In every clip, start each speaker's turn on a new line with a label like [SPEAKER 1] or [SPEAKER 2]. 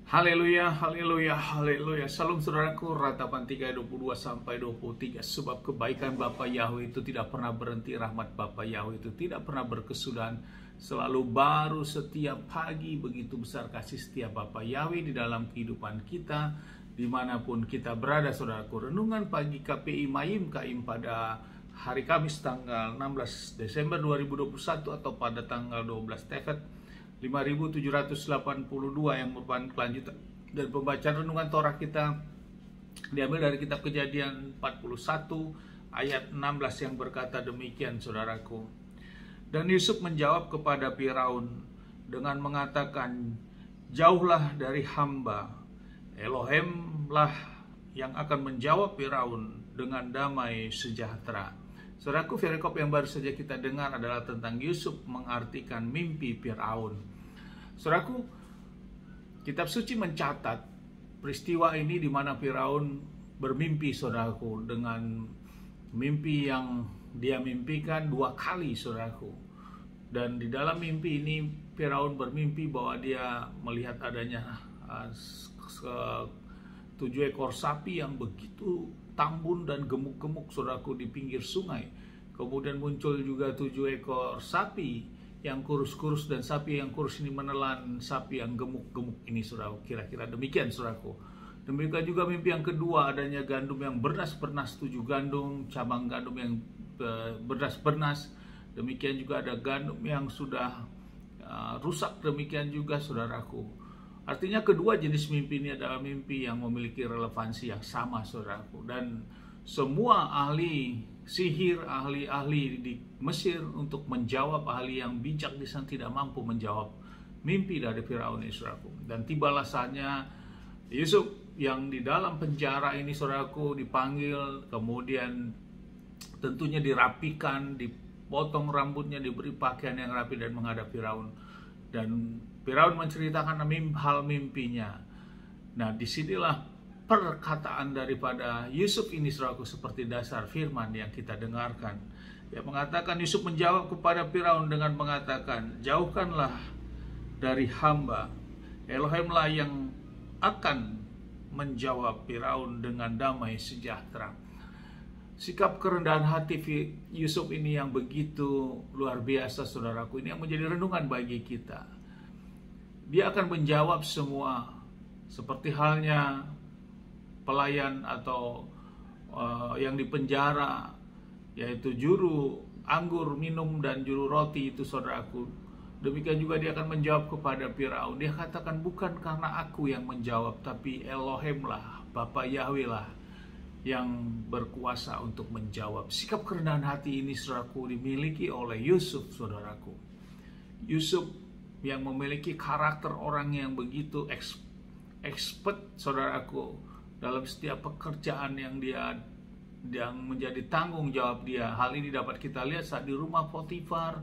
[SPEAKER 1] Haleluya, haleluya, haleluya. Salam saudaraku, Ratapan 3:22 sampai 23. Sebab kebaikan Bapa Yahweh itu tidak pernah berhenti, rahmat Bapa Yahweh itu tidak pernah berkesudahan, selalu baru setiap pagi. Begitu besar kasih setia Bapa Yahweh di dalam kehidupan kita, dimanapun kita berada saudaraku. Renungan pagi KPI Mayim Kaim pada hari Kamis tanggal 16 Desember 2021 atau pada tanggal 12 Tefet 5782 yang merupakan kelanjutan dan pembacaan renungan Torah kita diambil dari kitab Kejadian 41 ayat 16 yang berkata demikian saudaraku. Dan Yusuf menjawab kepada Firaun dengan mengatakan, jauhlah dari hamba, Elohimlah yang akan menjawab Firaun dengan damai sejahtera. Saudaraku, perikop yang baru saja kita dengar adalah tentang Yusuf mengartikan mimpi Firaun. Saudaraku, kitab suci mencatat peristiwa ini di mana Firaun bermimpi, saudaraku, dengan mimpi yang dia mimpikan 2 kali, saudaraku. Dan di dalam mimpi ini Firaun bermimpi bahwa dia melihat adanya 7 ekor sapi yang begitu tambun dan gemuk-gemuk, saudaraku, di pinggir sungai. Kemudian muncul juga 7 ekor sapi yang kurus-kurus, dan sapi yang kurus ini menelan sapi yang gemuk-gemuk ini, saudaraku. Kira-kira demikian, saudaraku. Demikian juga mimpi yang kedua, adanya gandum yang bernas-bernas, 7 gandum, cabang gandum yang bernas-bernas. Demikian juga ada gandum yang sudah rusak, demikian juga, saudaraku. Artinya kedua jenis mimpi ini adalah mimpi yang memiliki relevansi yang sama, saudaraku. Dan semua ahli sihir, ahli-ahli di Mesir untuk menjawab, ahli yang bijak di sana tidak mampu menjawab mimpi dari Firaun ini, saudaraku. Dan tibalah saatnya Yusuf yang di dalam penjara ini, saudaraku, dipanggil, kemudian tentunya dirapikan, dipotong rambutnya, diberi pakaian yang rapi dan menghadap Firaun. Dan Firaun menceritakan hal mimpinya. Nah, disinilah perkataan daripada Yusuf ini, saudaraku, seperti dasar firman yang kita dengarkan. Yang mengatakan, Yusuf menjawab kepada Firaun dengan mengatakan, jauhkanlah dari hamba, Elohimlah yang akan menjawab Firaun dengan damai sejahtera. Sikap kerendahan hati Yusuf ini yang begitu luar biasa, saudaraku, ini yang menjadi renungan bagi kita. Dia akan menjawab semua, seperti halnya pelayan atau yang di penjara, yaitu juru anggur minum dan juru roti itu, saudaraku. Demikian juga dia akan menjawab kepada Firaun. Dia katakan, bukan karena aku yang menjawab, tapi Elohimlah, Bapa Yahweh lah yang berkuasa untuk menjawab. Sikap kerendahan hati ini, saudaraku, dimiliki oleh Yusuf, saudaraku. Yusuf yang memiliki karakter orang yang begitu expert, saudaraku, dalam setiap pekerjaan yang menjadi tanggung jawab dia. Hal ini dapat kita lihat saat di rumah Potifar.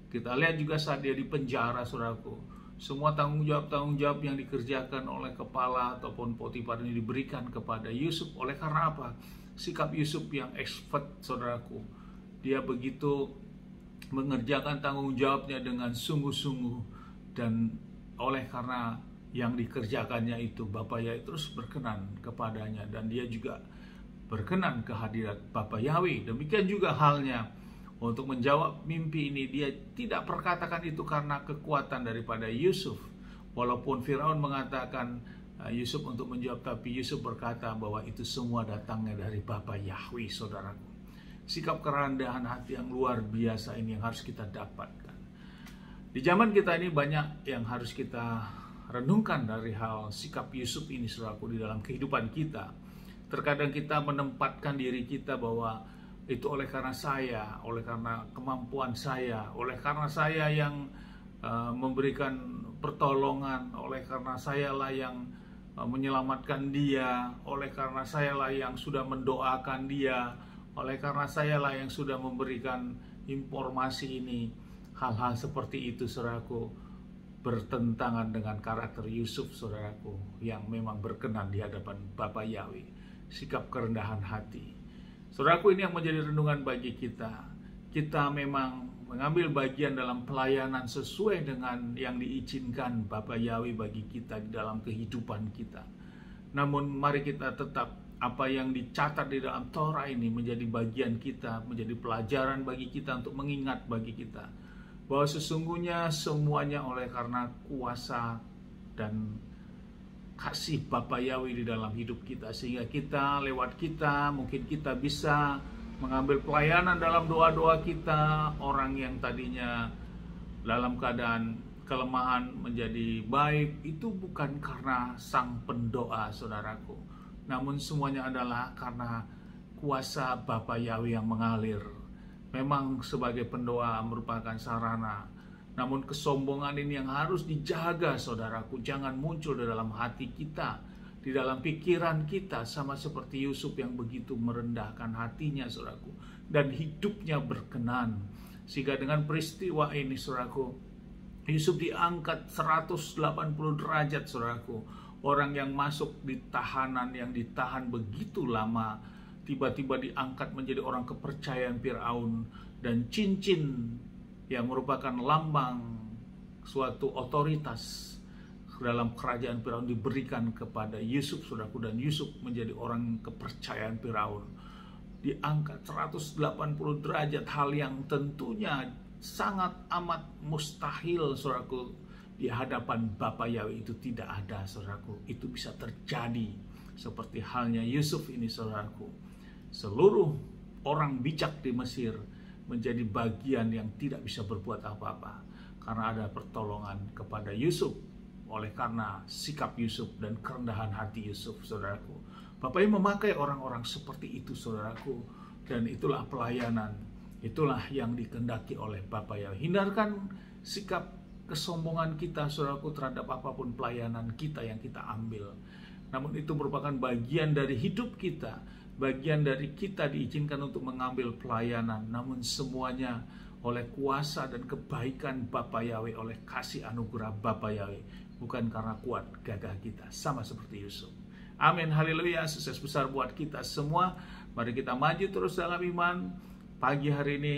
[SPEAKER 1] Kita lihat juga saat dia di penjara, saudaraku. Semua tanggung jawab yang dikerjakan oleh kepala ataupun Potifar ini diberikan kepada Yusuf. Oleh karena apa? Sikap Yusuf yang expert, saudaraku. Dia begitu mengerjakan tanggung jawabnya dengan sungguh-sungguh. Dan oleh karena yang dikerjakannya itu, Bapa Yahweh terus berkenan kepadanya. Dan dia juga berkenan kehadirat Bapa Yahweh. Demikian juga halnya untuk menjawab mimpi ini, dia tidak perkatakan itu karena kekuatan daripada Yusuf. Walaupun Firaun mengatakan Yusuf untuk menjawab, tapi Yusuf berkata bahwa itu semua datangnya dari Bapa Yahweh, saudaraku. Sikap kerendahan hati yang luar biasa ini yang harus kita dapatkan. Di zaman kita ini banyak yang harus kita renungkan dari hal sikap Yusuf ini, saudaraku, di dalam kehidupan kita. Terkadang kita menempatkan diri kita bahwa itu oleh karena saya, oleh karena kemampuan saya, oleh karena saya yang memberikan pertolongan, oleh karena sayalah yang menyelamatkan dia, oleh karena sayalah yang sudah mendoakan dia, oleh karena sayalah yang sudah memberikan informasi ini. Hal-hal seperti itu, saudaraku, bertentangan dengan karakter Yusuf, saudaraku, yang memang berkenan di hadapan Bapa Yahweh. Sikap kerendahan hati, saudaraku, ini yang menjadi renungan bagi kita. Kita memang mengambil bagian dalam pelayanan sesuai dengan yang diizinkan Bapa Yahweh bagi kita di dalam kehidupan kita. Namun mari kita tetap apa yang dicatat di dalam Torah ini menjadi bagian kita, menjadi pelajaran bagi kita untuk mengingat bagi kita bahwa sesungguhnya semuanya oleh karena kuasa dan kasih Bapa Yahweh di dalam hidup kita, sehingga kita lewat kita mungkin kita bisa mengambil pelayanan dalam doa-doa kita. Orang yang tadinya dalam keadaan kelemahan menjadi baik, itu bukan karena sang pendoa, saudaraku, namun semuanya adalah karena kuasa Bapa Yahweh yang mengalir. Memang sebagai pendoa merupakan sarana, namun kesombongan ini yang harus dijaga, saudaraku. Jangan muncul di dalam hati kita, di dalam pikiran kita, sama seperti Yusuf yang begitu merendahkan hatinya, saudaraku, dan hidupnya berkenan. Sehingga dengan peristiwa ini, saudaraku, Yusuf diangkat 180 derajat, saudaraku. Orang yang masuk di tahanan, yang ditahan begitu lama, tiba-tiba diangkat menjadi orang kepercayaan Firaun, dan cincin yang merupakan lambang suatu otoritas dalam kerajaan Firaun diberikan kepada Yusuf, saudaraku, dan Yusuf menjadi orang kepercayaan Firaun. Diangkat 180 derajat, hal yang tentunya sangat amat mustahil, saudaraku, di hadapan Bapa Yahweh itu tidak ada, saudaraku. Itu bisa terjadi seperti halnya Yusuf ini, saudaraku. Seluruh orang bijak di Mesir menjadi bagian yang tidak bisa berbuat apa-apa karena ada pertolongan kepada Yusuf, oleh karena sikap Yusuf dan kerendahan hati Yusuf, saudaraku. Bapa yang memakai orang-orang seperti itu, saudaraku, dan itulah pelayanan, itulah yang dikehendaki oleh Bapa Yahweh. Hindarkan sikap kesombongan kita, saudaraku, terhadap apapun pelayanan kita yang kita ambil. Namun itu merupakan bagian dari hidup kita, bagian dari kita diizinkan untuk mengambil pelayanan, namun semuanya oleh kuasa dan kebaikan Bapa Yahweh, oleh kasih anugerah Bapa Yahweh, bukan karena kuat gagah kita, sama seperti Yusuf. Amin, haleluya, sukses besar buat kita semua. Mari kita maju terus dalam iman. Pagi hari ini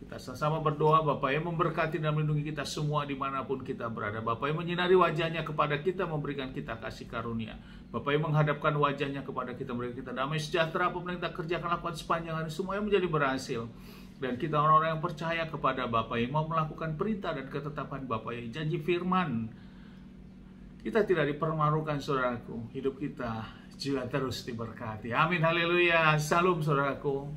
[SPEAKER 1] kita sama-sama berdoa, Bapa yang memberkati dan melindungi kita semua dimanapun kita berada. Bapa yang menyinari wajahnya kepada kita, memberikan kita kasih karunia. Bapa yang menghadapkan wajahnya kepada kita, memberikan kita damai sejahtera. Apa yang kita kerjakan, lakukan sepanjang hari, semuanya menjadi berhasil. Dan kita orang-orang yang percaya kepada Bapa yang mau melakukan perintah dan ketetapan Bapa yang janji firman, kita tidak dipermalukan, saudaraku. Hidup kita juga terus diberkati. Amin, haleluya. Salam, saudaraku.